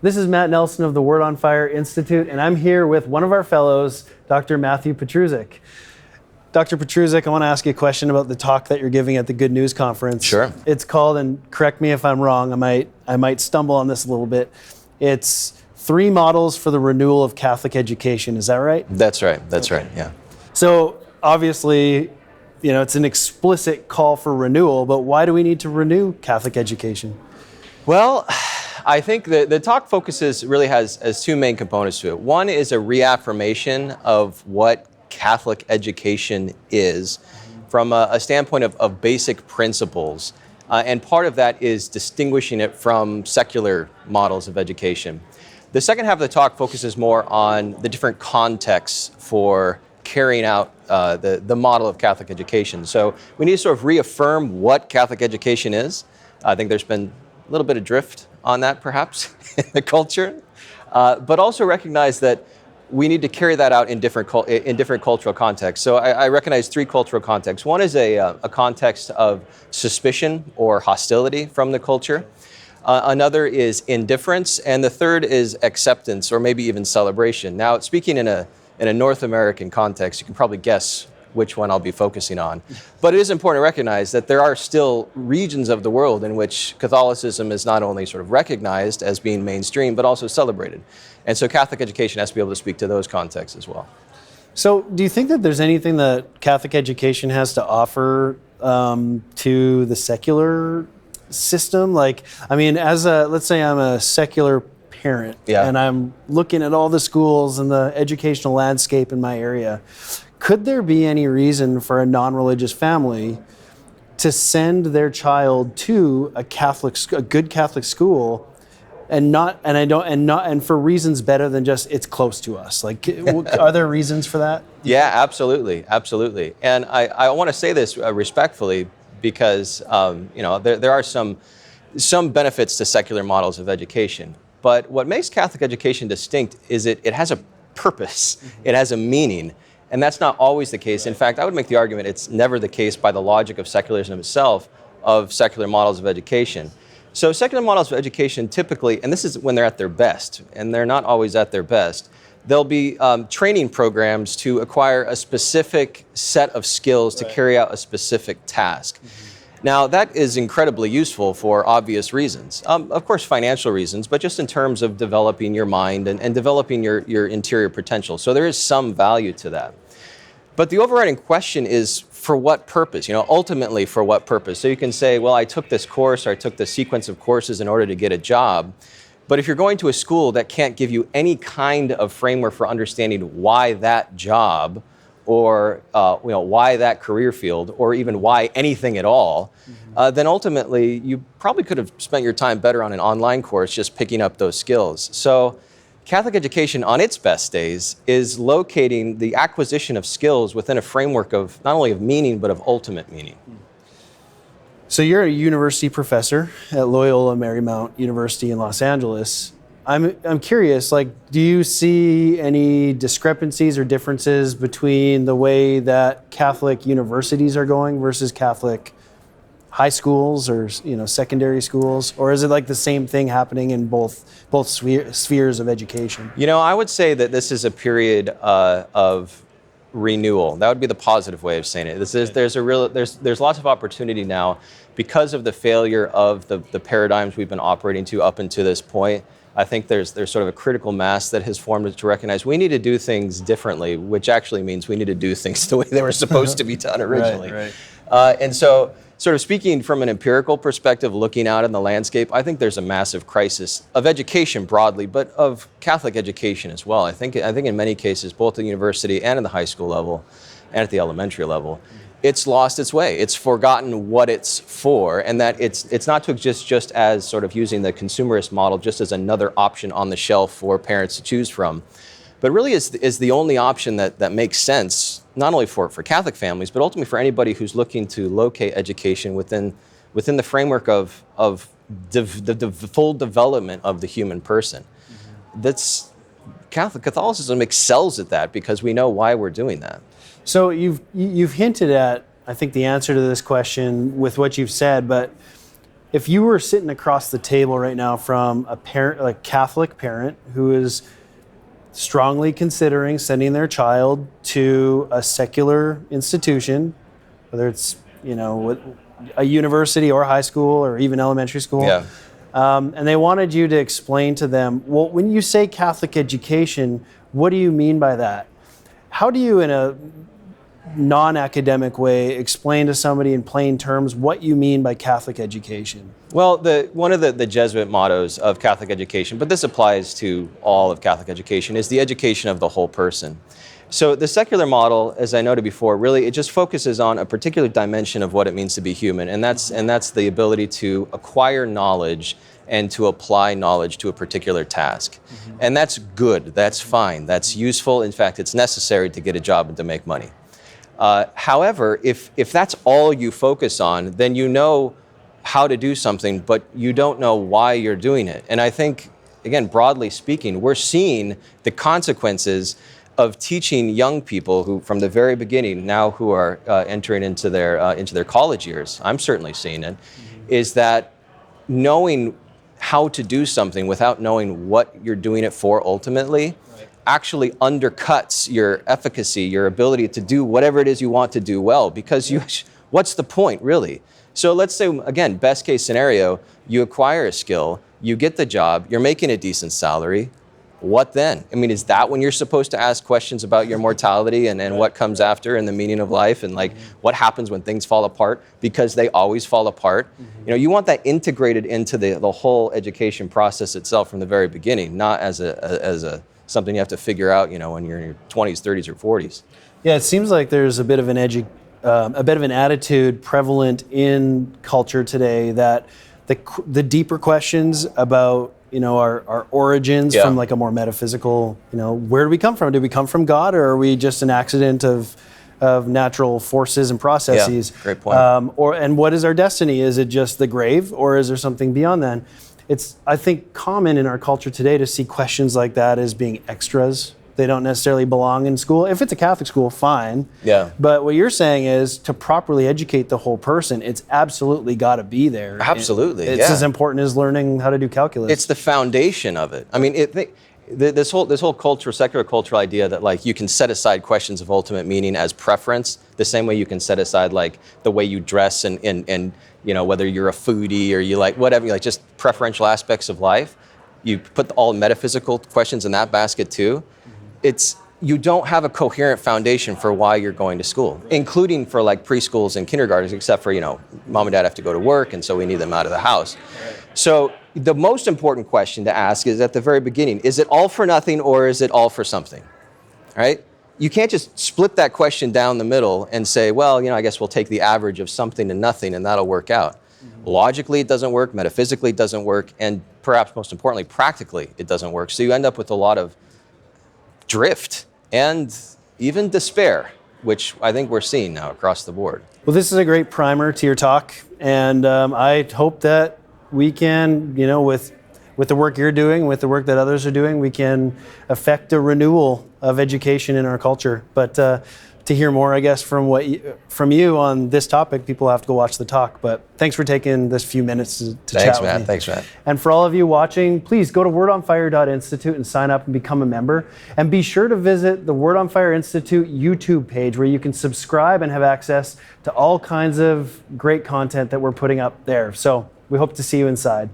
This is Matt Nelson of the Word on Fire Institute, and I'm here with one of our fellows, Dr. Matthew Petrusek. Dr. Petrusek, I want to ask you a question about the talk that you're giving at the Good News Conference. Sure. It's called, and correct me if I'm wrong, I might stumble on this a little bit. It's 3 models for the renewal of Catholic education. Is that right? That's right. That's right. Yeah. So obviously, it's an explicit call for renewal, but why do we need to renew Catholic education? Well, I think the talk really has 2 main components to it. One is a reaffirmation of what Catholic education is from a standpoint of basic principles. And part of that is distinguishing it from secular models of education. The second half of the talk focuses more on the different contexts for carrying out the model of Catholic education. So we need to sort of reaffirm what Catholic education is. I think there's been a little bit of drift on that perhaps in the culture, but also recognize that we need to carry that out in different cultural contexts. So I recognize 3 cultural contexts. One is a context of suspicion or hostility from the culture. Another is indifference, and the third is acceptance or maybe even celebration. Now, speaking in a North American context, you can probably guess which one I'll be focusing on. But it is important to recognize that there are still regions of the world in which Catholicism is not only sort of recognized as being mainstream, but also celebrated. And so Catholic education has to be able to speak to those contexts as well. So do you think that there's anything that Catholic education has to offer to the secular system? Let's say I'm a secular parent, and I'm looking at all the schools and the educational landscape in my area. Could there be any reason for a non-religious family to send their child to a good Catholic school, and for reasons better than just it's close to us? Are there reasons for that? Yeah, absolutely. And I want to say this respectfully because there are some benefits to secular models of education. But what makes Catholic education distinct is it has a purpose, it has a meaning. And that's not always the case. In fact, I would make the argument it's never the case by the logic of secularism itself of secular models of education. So secular models of education typically, and this is when they're at their best, and they're not always at their best, there'll be training programs to acquire a specific set of skills to carry out a specific task. Now, that is incredibly useful for obvious reasons. Of course, financial reasons, but just in terms of developing your mind and developing your interior potential. So there is some value to that. But the overriding question is, for what purpose? Ultimately, for what purpose? So you can say, well, I took this course, or I took this sequence of courses in order to get a job. But if you're going to a school that can't give you any kind of framework for understanding why that job, or why that career field, or even why anything at all, then ultimately you probably could have spent your time better on an online course just picking up those skills. So Catholic education on its best days is locating the acquisition of skills within a framework of not only of meaning, but of ultimate meaning. So you're a university professor at Loyola Marymount University in Los Angeles. I'm curious, do you see any discrepancies or differences between the way that Catholic universities are going versus Catholic high schools or secondary schools, or is it the same thing happening in both spheres of education? I would say that this is a period of renewal. That would be the positive way of saying it. There's lots of opportunity now because of the failure of the paradigms we've been operating to up until this point. I think there's sort of a critical mass that has formed to recognize we need to do things differently, which actually means we need to do things the way they were supposed to be done originally. Right. And so, sort of speaking from an empirical perspective, looking out in the landscape, I think there's a massive crisis of education broadly, but of Catholic education as well. I think in many cases, both at the university and in the high school level and at the elementary level, it's lost its way. It's forgotten what it's for, and that it's not to exist just as sort of using the consumerist model just as another option on the shelf for parents to choose from, but really is the only option that makes sense, not only for Catholic families, but ultimately for anybody who's looking to locate education within the framework of the full development of the human person. That's Catholicism excels at that because we know why we're doing that. So you've hinted at, I think, the answer to this question with what you've said, but if you were sitting across the table right now from a parent, like Catholic parent, who is strongly considering sending their child to a secular institution, whether it's, a university or high school or even elementary school, Yeah. And they wanted you to explain to them, well, when you say Catholic education, what do you mean by that? How do you, in a non-academic way, explain to somebody in plain terms what you mean by Catholic education? Well, one of the Jesuit mottos of Catholic education, but this applies to all of Catholic education, is the education of the whole person. So the secular model, as I noted before, really it just focuses on a particular dimension of what it means to be human, and that's the ability to acquire knowledge and to apply knowledge to a particular task. Mm-hmm. And that's good, that's fine, that's useful. In fact, it's necessary to get a job and to make money. However, if that's all you focus on, then you know how to do something, but you don't know why you're doing it. And I think, again, broadly speaking, we're seeing the consequences of teaching young people who, from the very beginning, now who are entering into their college years, I'm certainly seeing it, is that knowing how to do something without knowing what you're doing it for ultimately actually undercuts your efficacy, your ability to do whatever it is you want to do well, because what's the point, really? So let's say, again, best case scenario, you acquire a skill, you get the job, you're making a decent salary. What then? I mean, is that when you're supposed to ask questions about your mortality and what comes after and the meaning of life and like what happens when things fall apart, because they always fall apart? Mm-hmm. You want that integrated into the whole education process itself from the very beginning, not as a something you have to figure out, when you're in your 20s, 30s, or 40s. Yeah, it seems like there's a bit of an attitude prevalent in culture today that the deeper questions about our origins from like a more metaphysical, where do we come from? Did we come from God, or are we just an accident of natural forces and processes? Yeah, great point. And what is our destiny? Is it just the grave, or is there something beyond that? It's, I think, common in our culture today to see questions like that as being extras. They don't necessarily belong in school. If it's a Catholic school, fine. Yeah. But what you're saying is to properly educate the whole person, it's absolutely got to be there. Absolutely, It's as important as learning how to do calculus. It's the foundation of it. I mean, this whole culture, secular cultural idea that like you can set aside questions of ultimate meaning as preference, the same way you can set aside like the way you dress and whether you're a foodie or you like whatever, like just preferential aspects of life. You put all metaphysical questions in that basket too. You don't have a coherent foundation for why you're going to school, including for like preschools and kindergartens, except for, mom and dad have to go to work, and so we need them out of the house. So the most important question to ask is at the very beginning, is it all for nothing or is it all for something, right? You can't just split that question down the middle and say, well, I guess we'll take the average of something and nothing and that'll work out. Mm-hmm. Logically, it doesn't work. Metaphysically, it doesn't work. And perhaps most importantly, practically, it doesn't work. So you end up with a lot of drift and even despair, which I think we're seeing now across the board. Well, this is a great primer to your talk, and I hope that we can, with the work you're doing, with the work that others are doing, we can affect a renewal of education in our culture. But to hear more, I guess, from you on this topic, people have to go watch the talk. But thanks for taking this few minutes to chat with me. Thanks, Matt. And for all of you watching, please go to wordonfire.institute and sign up and become a member. And be sure to visit the Word on Fire Institute YouTube page, where you can subscribe and have access to all kinds of great content that we're putting up there. So we hope to see you inside.